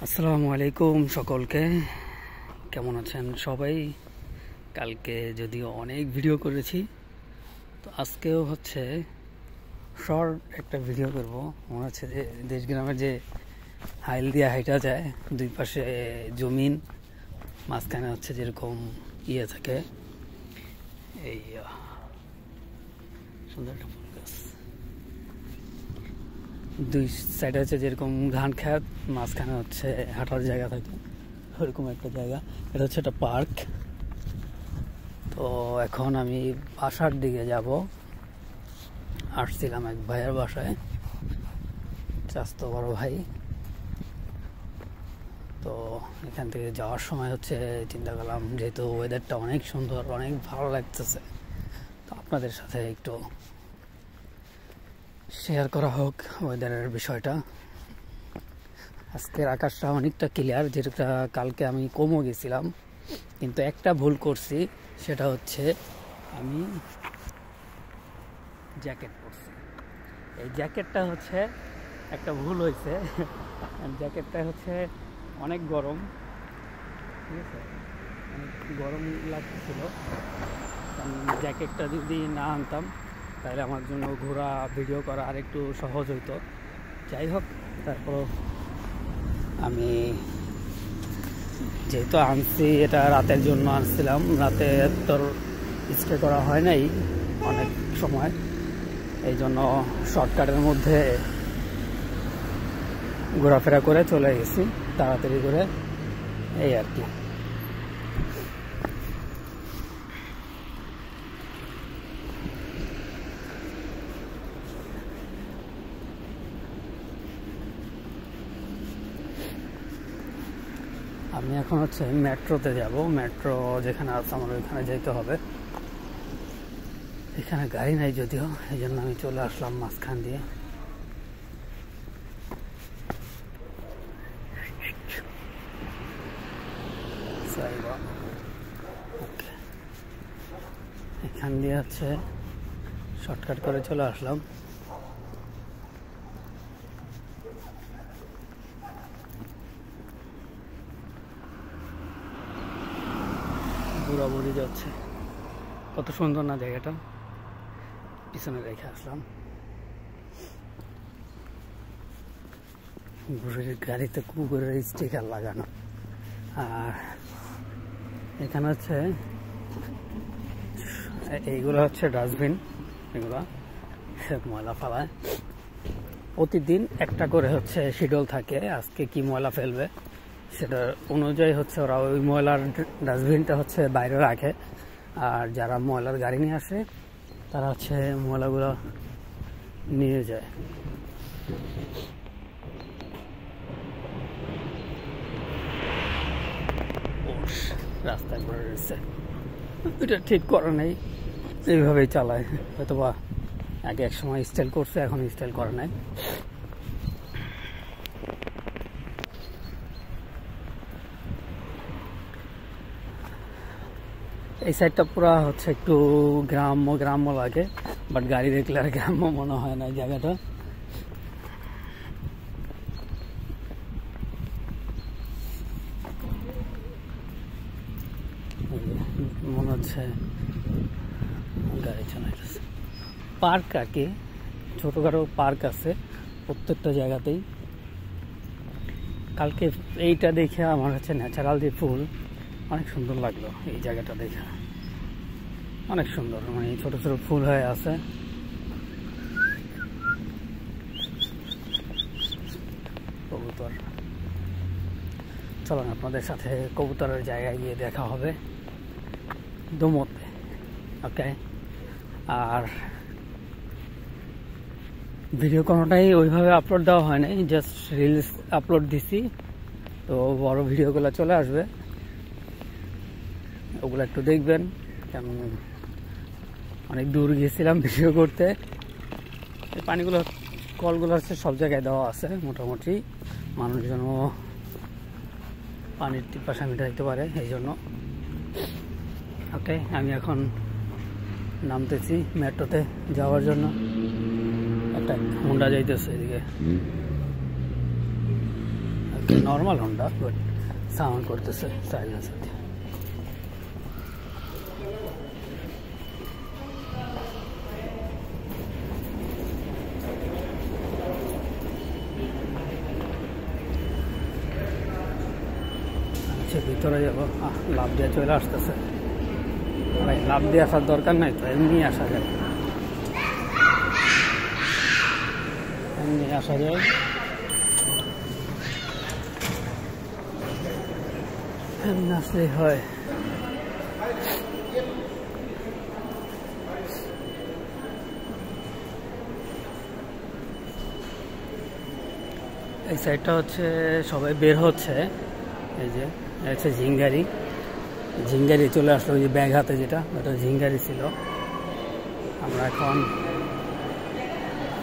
আসসালামু আলাইকুম সকলকে। কেমন আছেন সবাই? কালকে যদিও অনেক ভিডিও করেছি, তো আজকেও হচ্ছে শর্ট একটা ভিডিও করব। মনে হচ্ছে যে দেশগ্রামের যে হাইল দিয়ে হাইটা যায়, দুই পাশে জমিন, মাঝখানে হচ্ছে যেরকম ইয়ে থাকে, এই সুন্দর একটা ফুল গাছ, দুই সাইডে হচ্ছে যেরকম ধান খেত, মাঝখানে হচ্ছে হাঁটার জায়গা থাকে, ওরকম একটা জায়গা। এটা হচ্ছে একটা পার্ক। তো এখন আমি বাসার দিকে যাব। আসছিলাম এক ভাইয়ের বাসায়, চাস্তো বড় ভাই। তো এখান থেকে যাওয়ার সময় হচ্ছে চিন্তা করলাম, যেহেতু ওয়েদারটা অনেক সুন্দর, অনেক ভালো লাগতেছে, তো আপনাদের সাথে একটু শেয়ার করা হোক ওয়েদারের বিষয়টা। আজকের আকাশটা অনেকটা ক্লিয়ার, যেটা কালকে আমি কমও গেছিলাম, কিন্তু একটা ভুল করছি, সেটা হচ্ছে আমি জ্যাকেট পরছি। এই জ্যাকেটটা হচ্ছে একটা ভুল হয়েছে। জ্যাকেটটা হচ্ছে অনেক গরম, ঠিক আছে, অনেক গরম লাগতেছিল। জ্যাকেটটা যদি না আনতাম তাহলে আমার জন্য ঘোরা ভিডিও করা আর একটু সহজ হইতো। যাই হোক, তারপর আমি যেহেতু আনছি, এটা রাতের জন্য আনছিলাম, রাতে তোর স্টে করা হয় নাই অনেক সময়, এই জন্য শর্টকাটের মধ্যে ঘোরাফেরা করে চলে গেছি তাড়াতাড়ি করে, এই আর কি। আমি এখন হচ্ছে মেট্রোতে যাব। মেট্রো যেখানে আছে আমার ওইখানে যেতে হবে। এখানে গাড়ি নাই যদিও, এই জন্য আমি চলে আসলাম মাঝখান দিয়ে। এখান দিয়ে হচ্ছে শর্টকাট করে চলে আসলাম। বুড়াবুড়ি যাচ্ছে, কত সুন্দর না জায়গাটা, পিছনে রেখে আসলাম। বুড়ির গাড়িতে কুকুরের স্টিকার লাগানো। আর এখানে হচ্ছে এইগুলো হচ্ছে ডাস্টবিন, এগুলো ময়লা ফেলায়। প্রতিদিন একটা করে হচ্ছে শিডিউল থাকে, আজকে কি ময়লা ফেলবে সেটা অনুযায়ী হচ্ছে ওরা ওই ময়লার ডাস্টবিনটা হচ্ছে বাইরে রাখে। আর যারা ময়লার গাড়ি নিয়ে আসে তারা হচ্ছে ময়লাগুলো নিয়ে যায়। রাস্তায় পড়ে রয়েছে, এটা ঠিক করে নেই, এইভাবেই চালায়। হয়তোবা আগে এক সময় স্টাইল করছে, এখন স্টাইল করে নাই। এই সাইডটা পুরা হচ্ছে একটু গ্রাম্য গ্রাম্য লাগে, বাট গাড়ি দেখলে আর গ্রাম্য মনে হয় না জায়গাটা। মনে হচ্ছে গাড়ি চালাইতেছে। পার্ক আর কি, ছোটখাটো পার্ক আছে প্রত্যেকটা জায়গাতেই। কালকে এইটা দেখে আমার হচ্ছে ন্যাচারাল যে ফুল, অনেক সুন্দর লাগলো। এই জায়গাটা দেখে অনেক সুন্দর, মানে ছোট ছোট ফুল হয়ে আছে। কবুতর, চলুন আপনাদের সাথে কবুতরের জায়গায় গিয়ে দেখা হবে দোমতে। ওকে, আর ভিডিও কোনোটাই ওইভাবে আপলোড দেওয়া হয় নাই, জাস্ট রিলস আপলোড দিছি। তো বড় ভিডিওগুলো চলে আসবে, ওগুলো একটু দেখবেন, কারণ অনেক দূর গিয়েছিলাম ভিডিও করতে। এই পানিগুলো, কলগুলো হচ্ছে সব জায়গায় দেওয়া আছে মোটামুটি, মানুষজন পানির পিপাসা মিটাইতে পারে, এই জন্য। ওকে, আমি এখন নামতেছি মেট্রোতে যাওয়ার জন্য। একটা হুন্ডা যাইতেছে এদিকে। নর্মাল হোন্ডা, বাট সাউন্ড করতেছে সাইলেন্সার দিয়ে। ভিতরে যাবো, লাভ দিয়ে চলে আসতেছে ভাই। লাভ দিয়ে আসার দরকার নাই তো, এমনি আসা যায়, এমনি আসা যায়। এমনি আসলেই হয়। এই সাইডটা হচ্ছে সবাই বের হচ্ছে, এই যে হচ্ছে ঝিঙ্গারি। ঝিঙ্গারি চলে আসলো, ওই যে ব্যাগ হাতে যেটা, ওটা ঝিঙ্গারি ছিল। আমরা এখন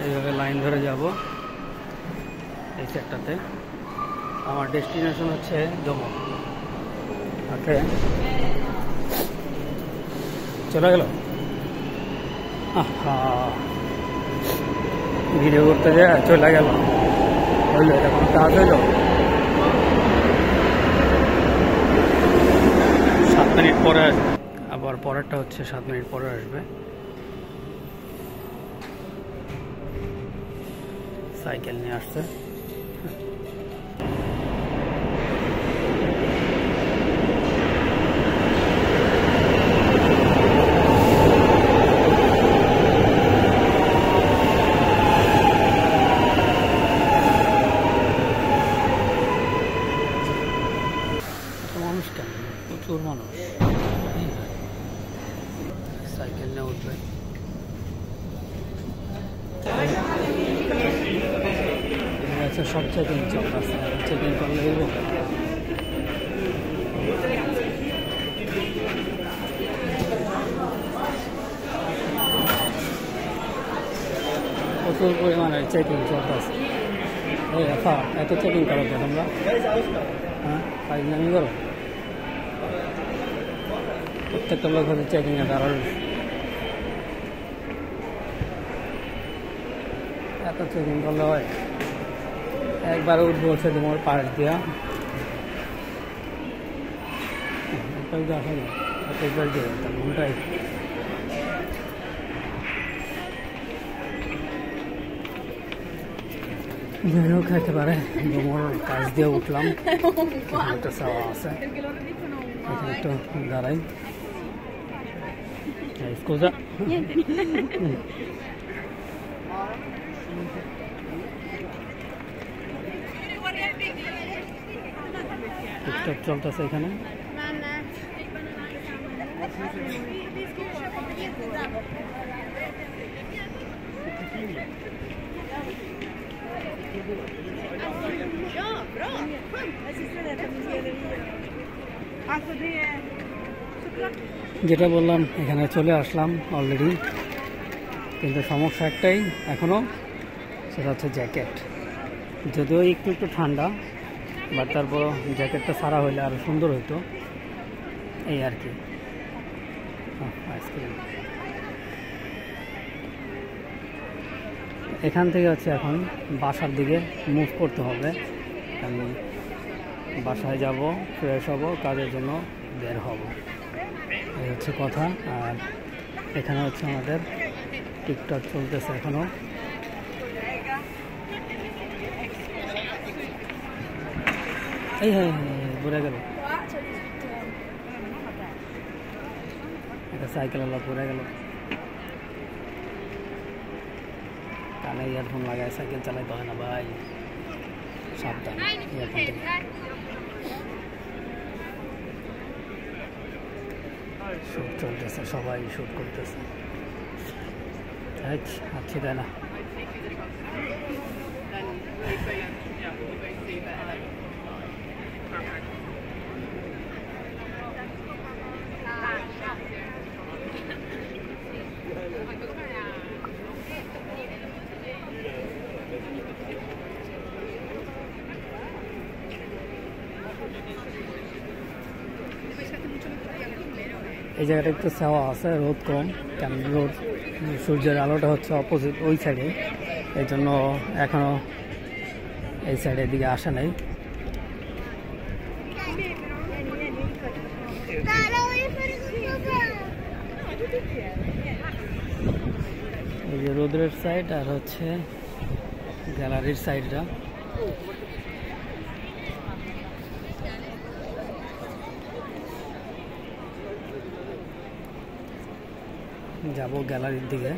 এইভাবে লাইন ধরে যাব এই সেক্টরটাতে। আমার ডেস্টিনেশন হচ্ছে জম্মু। ওকে, চলে গেল। ভিডিও করতে যায় চলে গেল, হইলো, এটা কোনো কাজ হইলো? 7 মিনিট পরে আসবে, আবার পরেরটা হচ্ছে 7 মিনিট পরে আসবে। সাইকেল নিয়ে আসছে। মানুষ কেন, প্রচুর মানুষ। সাইকেল নিয়ে উঠবে। সব চেকিং চলতেছে, চেকিং করলে প্রচুর পরিমাণে চেকিং চলতেছে। এই এত চেকিং করো তো তোমরা? হ্যাঁ, ফাইজলামি করো। প্রত্যেকটা লোক হচ্ছে চেকিংয়ে দাঁড়ানো। এত চেকিং করলে হয়? একবার উঠবো হচ্ছে তোমার পাশ দিয়া, আসা যায় একবার দিয়ে ঘন্টায়। যাই হোক, খাইতে পারে। তোমার কাজ দিয়ে উঠলাম, একটা চাওয়া আছে, এখানে একটু দাঁড়াই। স্কুজা টিকটক চলতেছে এখানে। যেটা বললাম, এখানে চলে আসলাম অলরেডি, কিন্তু সমস্যা একটাই এখনো, সেটা হচ্ছে জ্যাকেট। যদিও একটু একটু ঠান্ডা, বাট তারপর জ্যাকেটটা সারা হইলে আরো সুন্দর হইতো, এই আর কি। আইসক্রিম এখান থেকে হচ্ছে এখন বাসার দিকে মুভ করতে হবে। আমি বাসায় যাব, ফ্রেশ হব, কাজের জন্য বের হব, এই হচ্ছে কথা। আর এখানে হচ্ছে আমাদের টিকটক চলতেছে এখনো। এই হ্যাঁ ঘুরে গেল, একটা সাইকেলওয়ালা ঘুরে গেল। কানে ইয়ারফোন লাগায় সাইকেল চালাইতে হয় না ভাই, সাবধান ইয়ারফোন থেকে। শুট চলতেছে, সবাই শুট করতেছে। আচ্ছা তাই না? এই জায়গাটা একটু ছাওয়া আছে, রোদ কম, কারণ রোদ সূর্যের আলোটা হচ্ছে অপোজিট ওই সাইডে, এই জন্য এখনও এই সাইডের দিকে আসা নাই। এই যে রোদ্রের সাইড আর হচ্ছে গ্যালারির সাইডটা। যাব গ্যালারির দিকে।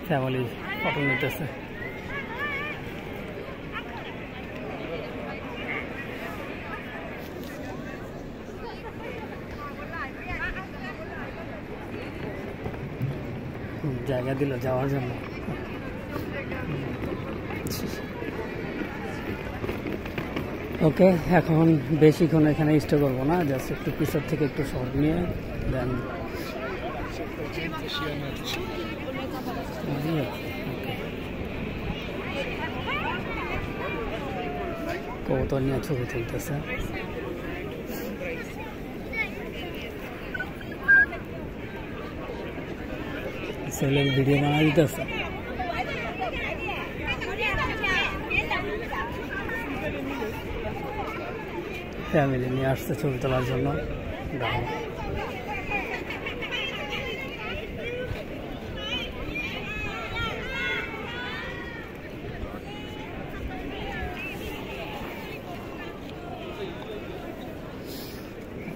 ফ্যামিলি ফটো নিতেছে। জায়গা দিল যাওয়ার জন্য। ওকে, এখন বেশিক্ষণ এখানে স্টে করবো না, জাস্ট একটু পিছর থেকে একটু শর্ট নিয়ে দেন কবুতর নিয়ে ছবি তুলতেছে। ছেলে ভিডিও বানা দিতেছে। ফ্যামিলি নিয়ে আসছে ছবি তোলার জন্য। দেখো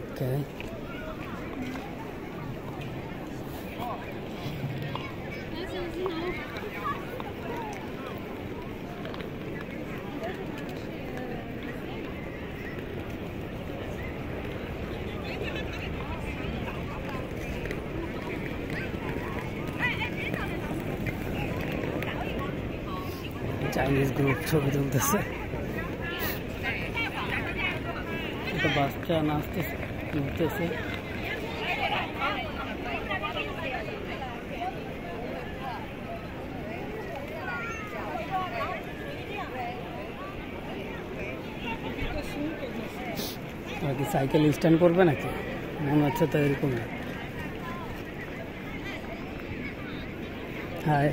ওকে, চাইনিজ গ্রুপ ছবি তুলতেছে। একটা বাচ্চা নাচতেছে, ঘুরতেছে। আর কি সাইকেল স্ট্যান্ড করবে নাকি? মনে হচ্ছে তো এরকম। হাই,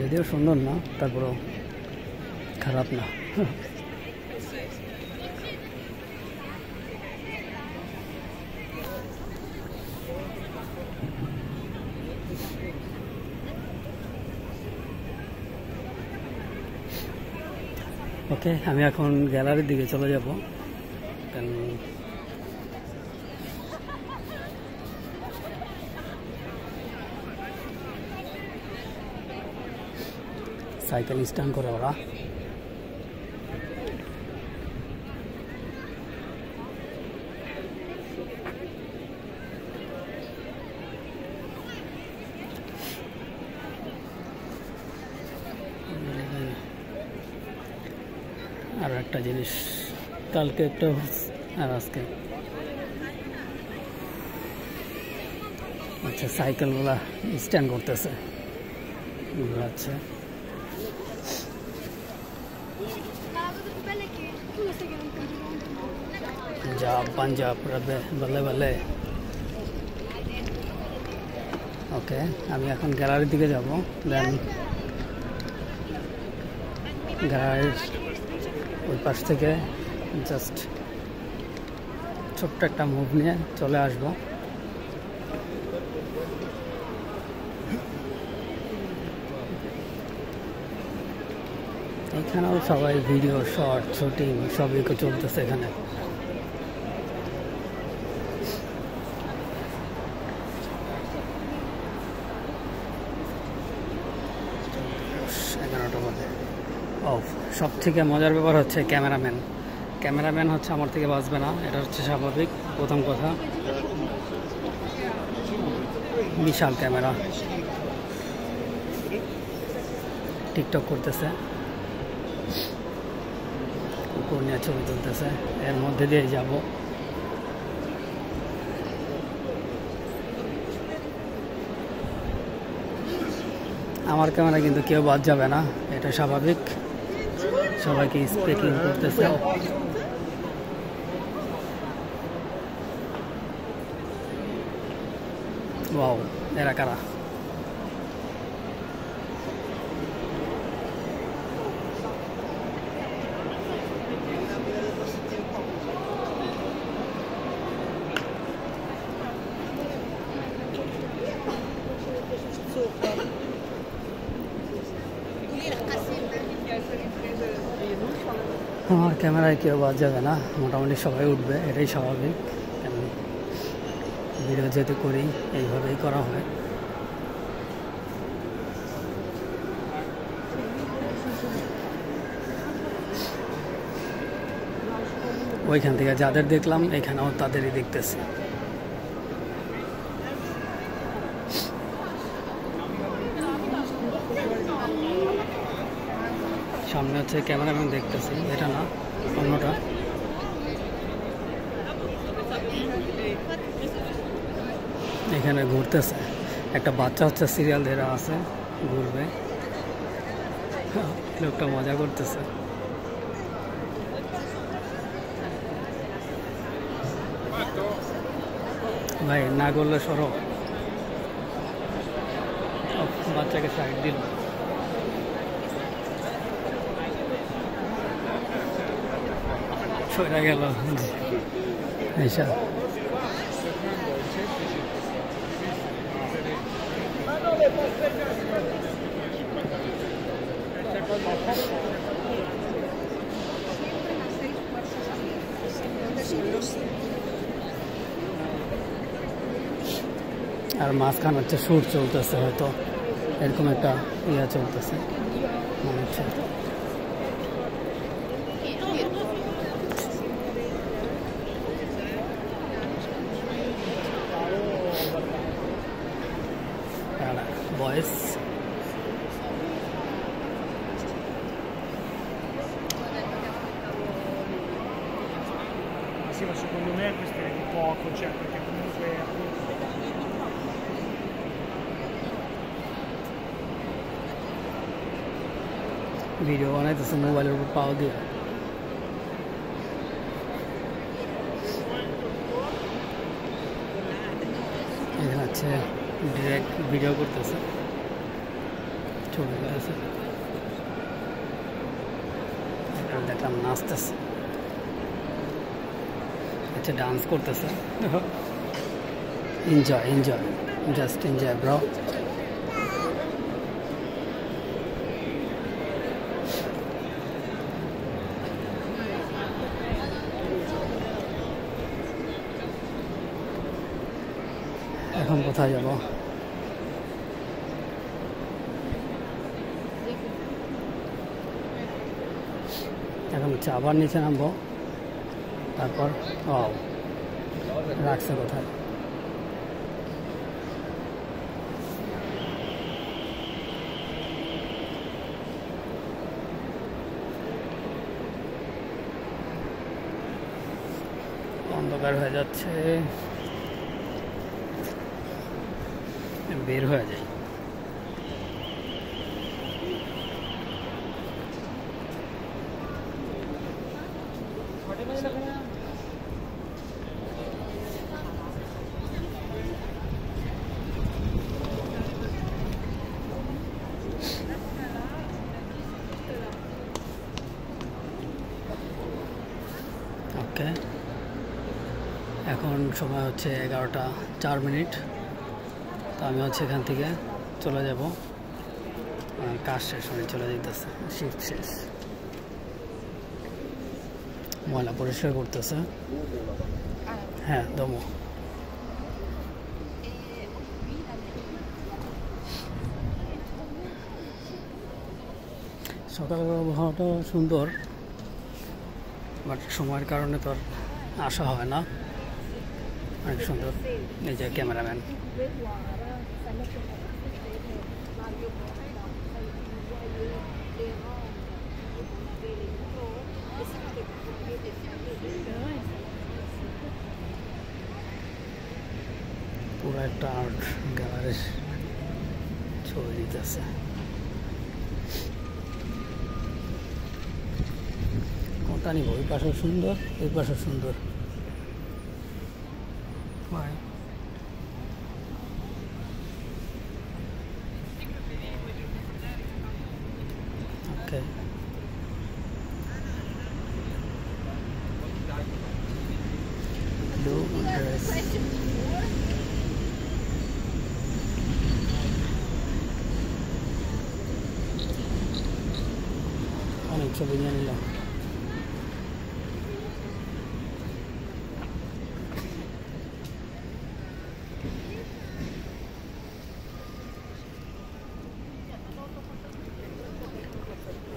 যদিও সুন্দর না, তারপরেও খারাপ না। ওকে, আমি এখন গ্যালারির দিকে চলে যাব। সাইকেল স্ট্যান্ড করে ওরা। আর একটা জিনিস, কালকে একটা আর আজকে আচ্ছা সাইকেলগুলা স্ট্যান্ড করতেছে। আচ্ছা পাঞ্জাব বলে বলে। ওকে, আমি এখন গ্যালারির দিকে যাব। দেন গ্যালারির ওই পাশ থেকে জাস্ট ছোট্ট একটা মুভ নিয়ে চলে আসব। এখানেও সবাই ভিডিও, শর্ট, শুটিং সবই চলতেছে এখানে। সব থেকে মজার ব্যাপার হচ্ছে ক্যামেরাম্যান হচ্ছে আমার থেকে বাঁচবে না, এটা হচ্ছে স্বাভাবিক। প্রথম কথা, বিশাল ক্যামেরা, টিকটক করতেছে, কুকুর নিয়ে ছবি তুলতেছে, এর মধ্যে দিয়ে যাব। আমার ক্যামেরা কিন্তু কেউ বাদ যাবে না, এটা স্বাভাবিক। সবাইকে স্পিকিং করতেছে। ওয়াও, এরা কারা? আমার ক্যামেরায় কেউ বাদ যাবে না, মোটামুটি সবাই উঠবে, এটাই স্বাভাবিক। ভিডিও যেহেতু করি এইভাবেই করা হয়। ওইখান থেকে যাদের দেখলাম এখানেও তাদেরই দেখতেছি। সামনে হচ্ছে ক্যামেরাম্যান দেখতেছি, এটা না অন্যটা। এখানে ঘুরতেছে একটা বাচ্চা, হচ্ছে সিরিয়াল ধরা আছে, ঘুরবে। লোকটা মজা করতেছে। ভাই না করলে সরো, বাচ্চাকে সাইড দিল। সরে গেল এইসব। আর মাঝখানে হচ্ছে শুট চলতেছে, হয়তো এরকম একটা ইয়া চলতেছে মনে হচ্ছে। Boys. Sì, ma secondo me questo è di poco, cioè perché comunque video বানাইতেছে মোবাইলের উপর পাও দিয়ে। এখানে হচ্ছে ডিরেক্ট ভিডিও করতেছে, ছবি করতেছে। দেখলাম নাচতেছে, হচ্ছে ডান্স করতেছে। Enjoy enjoy, just enjoy bro. এখন কোথায় যাব? এখন হচ্ছে আবার নিচে নামবো, তারপর রাখছে কোথায়? অন্ধকার হয়ে যাচ্ছে, বের হয়ে যায়। ওকে, এখন সময় হচ্ছে 11টা 4 মিনিট। তো আমি হচ্ছে এখান থেকে চলে যাব, কাজ শেষ হয়ে চলে যেতেছে, শিফট শেষ। ময়লা পরিষ্কার করতেছে। হ্যাঁ দমো। সকালের আবহাওয়াটা সুন্দর, বাট সময়ের কারণে তো আর আসা হয় না। অনেক সুন্দর। এই যে ক্যামেরাম্যান। পুরো একটা আর্ট গ্যালারির ছবি দিতেছে। কোনটা নিব? ওই পাশে সুন্দর, এই পাশে সুন্দর। Blue dress. অনেক ছবি নিয়ে নিলাম।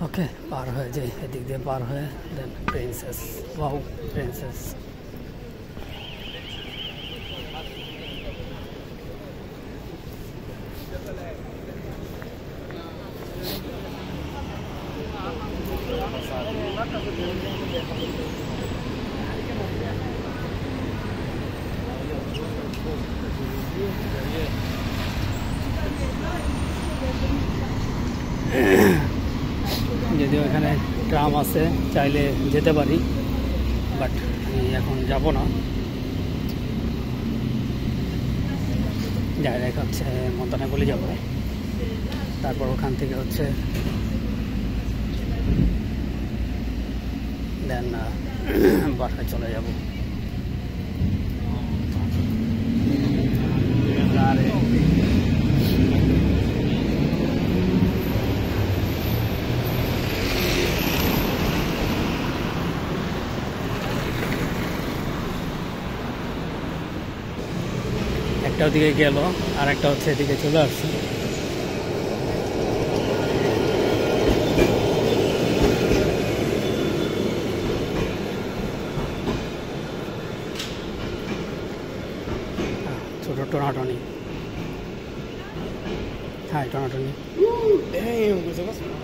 ওকে, পার হয়ে যাই, এদিক দিয়ে পার হয়ে দেন প্রিন্সেস। Wow, princess. যদিও এখানে ট্রাম আছে, চাইলে যেতে পারি, বাট আমি এখন যাব না। ডাইরেক্ট হচ্ছে মন্তানাপল্লি যাব, তারপর ওখান থেকে হচ্ছে দেন বাসায় চলে যাব। একটা ওদিকে গেল, আর একটা হচ্ছে এদিকে চলে আসছে। ছোট টনাটনি, হ্যাঁ টনাটনি। Damn, was it?